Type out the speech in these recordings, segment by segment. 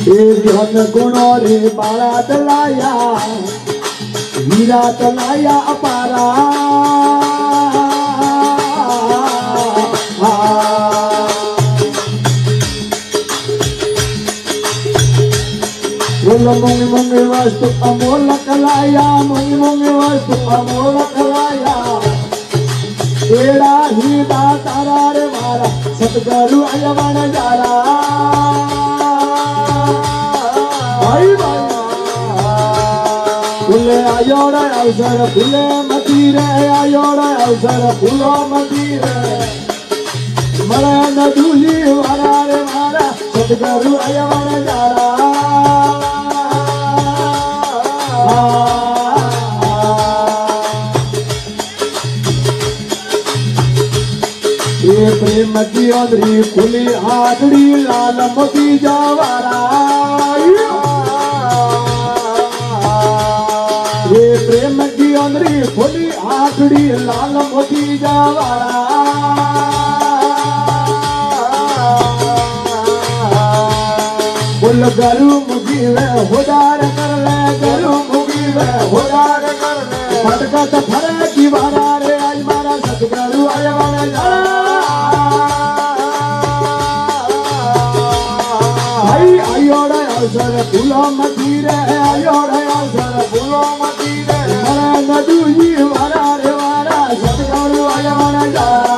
धन गुणों रे बाला तलाया हीरा तलाया अपारा मुंगी मुंगी वस्तु अमोल कलाया मुंगी मुंगी वस्तु अमोल कलाया एड़ा ही तारा रे मारा सतगुरु अयवन जारा भाई भाई फुले आयोड़ा अवसर फुले मतीरे आयोड़ा अवसर फुलो मतीरे मरे न दूली वारा रे मारा सतगुरु अयवन जारा ये प्रेम की अंदरी खुली आदड़ी लाल मोती जावारा ये प्रेम की अंदरी खुली आदड़ी लाल मोती जावारा बोल गरु मुगी वे होदार कर ले गरु मुगी वे होदार कर ले फटकत फरे की वारा रे आज मारा सतगुरु अयवन जारा आयोड़ा अवसर फूलो मतीरे आयोड़ा अवसर फूलो मतीरे मरा नदुजी वारा रे वारा सतगुरु अयवन जारा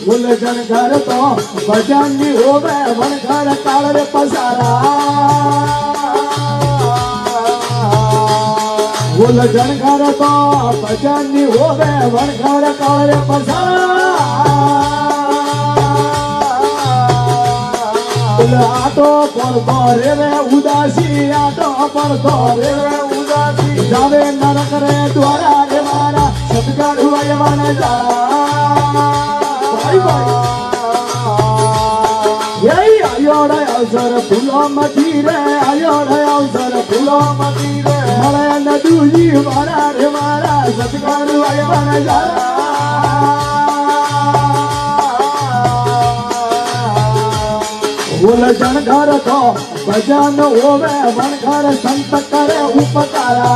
बोले जन घर तो भजनी होवे मन घर काल रे पसारा बोले जन घर तो भजनी होवे मन घर काल रे पसारा आटो पर रे उदासी आटो पर रे उदासी जावे नरक रे द्वारा रे मारा सतगुरु अयवन जारा यही आयोड़ा अवसर फूलो मतीरे आयोड़ा अवसर फूलो मतीरे मरे न दूजी मारा रे मारा सतगुरु अयवन जारा बोल जन घर तो भजन होवे मन घर संत करे उपकारा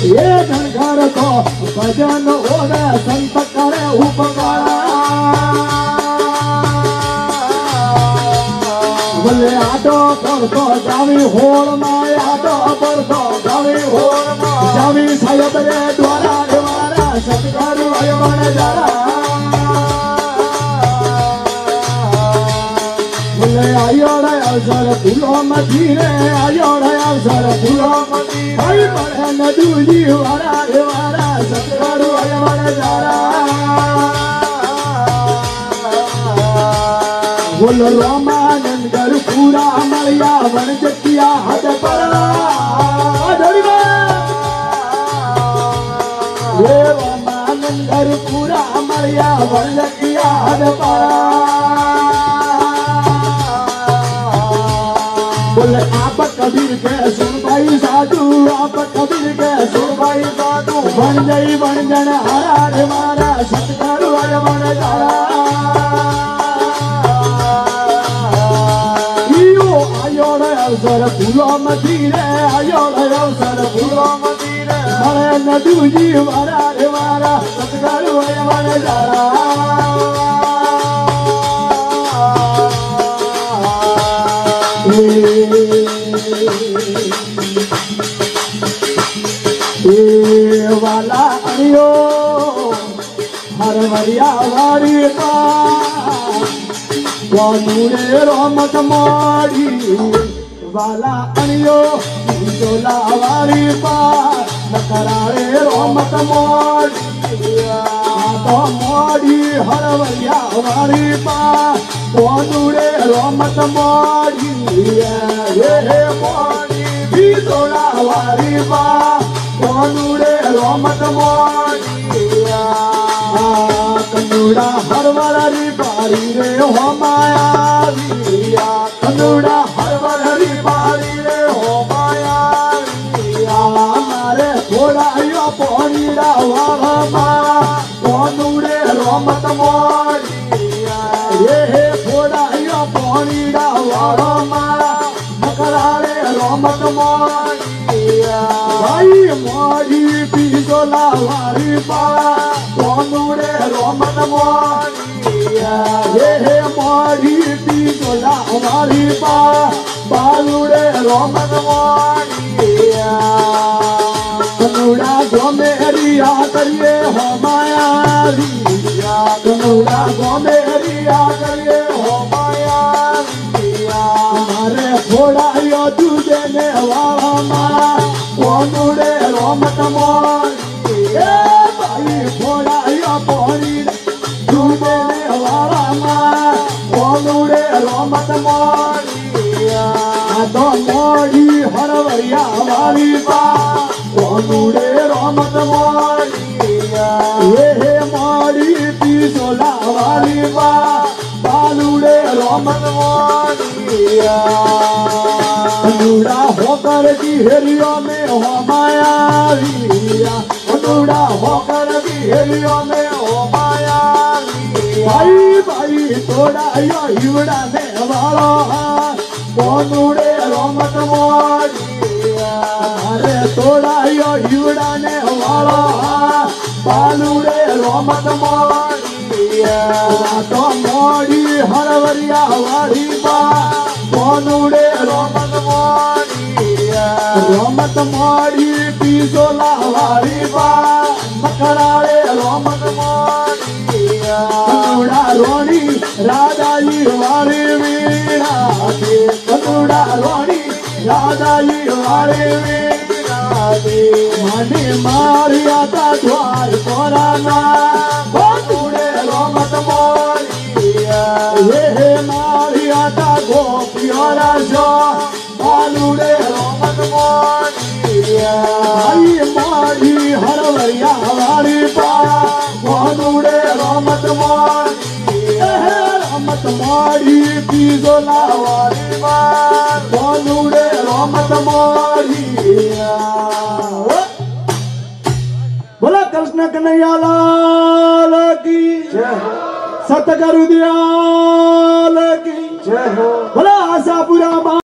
ये जन घर तो भजन होवे संत करे उपकारा बोले आटो पर तो जावी होड़ माय आटो पर तो जावी होड़ माय जावी सायद रे द्वारा रे मारा सतगुरु अयवन जारा आयोड़ा अवसर फूलो मतीरे आयोड़ा अवसर फूलो मतीरे भाई मरे न दूली वारा रे वारा सतगुरु अयवन जारा बोल रामानंद गुरु पूरा मलिया वन जकिया हद परा ये रामानंद गुरु पूरा मलिया वन जकिया हद परा बोले आप कबीर के सुन भाई साधु आप कबीर के सुन भाई साधु बन जई बन जन हरा रे मारा सतगुरु अयवन जारा इयो आयोड़ा अवसर फूलो मतीरे आयोड़ा अवसर फूलो मतीरे मरे न दूजी मारा रे मारा सतगुरु अयवन जारा वाला अनियो हर मरिया वारी का कौनूरे रोमत मारी वाला अनियो जोला वारी पा नकरारे रोमत मारी तो मारी हर मरिया वारी पा कौनूरे रोमत मारी ये मारी भी जोला वारी पा कौनूरे रोमत मारिया कन्नुड़ा हरवरी बारी रे हो माया रिया कन्नुड़ा हरवरी बारी रे हो माया रिया मारे थोड़ा यो पानी પાણીડા વાળમાં કોનુડે રમત મોડી હે ફોડાયો પાણીડા વાળમાં મકરાળે રમત મોડી ભાઈ મોડી પીસોલા વારી પા કોનુડે રમત મોડી હે મોડી પીસોલા વારી પા બાલુડે રમત મોડી કનુડા ગોમેરિયા કરીએ હો માયા કનુડા ગોમેરિયા કરીએ હો માયા મારે ફોડાયો તુજે ને વાળામાં કોનુડે રમત મોડી ભાઈ ફોડાયો પોણી તુજે ને વાળામાં કોનુડે રમત મોડી તો મોડી હરવરિયા વાળી પા કોનુડે રમત મોડી હે મોડી પીસોલા વાળી પા બાલુડે રમત મોડી કનુડા હોકર કી હેરિયો મે હો માયા કનુડા હોકર કી હેરિયો મે હો માયા ભાઈ ભાઈ તોડાયો ઈવડા ને વાળો કોનુડે રમત મોડી અરે તોડાયો ઈવડા ને વાળો બાલુડે રમત મોડી તો મોડી હરવરિયા વાળી પા કોનુડે રમત મોડી પીસોલા વાળી પા મકરાળે રમત મોડી કનુડા રોણી રાજાજી વાળી વીણા કનુડા રોણી રાજાજી વાળી વીણા મને માર્યા તા દ્વાર કોરાના કોનુડે રમત મોડી હે માર્યા તા ગોપિયો રાજો બાલુડે રમત મોડી ભાઈ મારી હરવરિયા વાળી પા કોનુડે રમત મોડી રમત મોડી પીસોલા વાળી પા કોનુડે રમત મોડી બોલા કૃષ્ણ કનૈયા લાલ કી જય સતગુરુ દયાલ કી જય બોલા આશાપુરા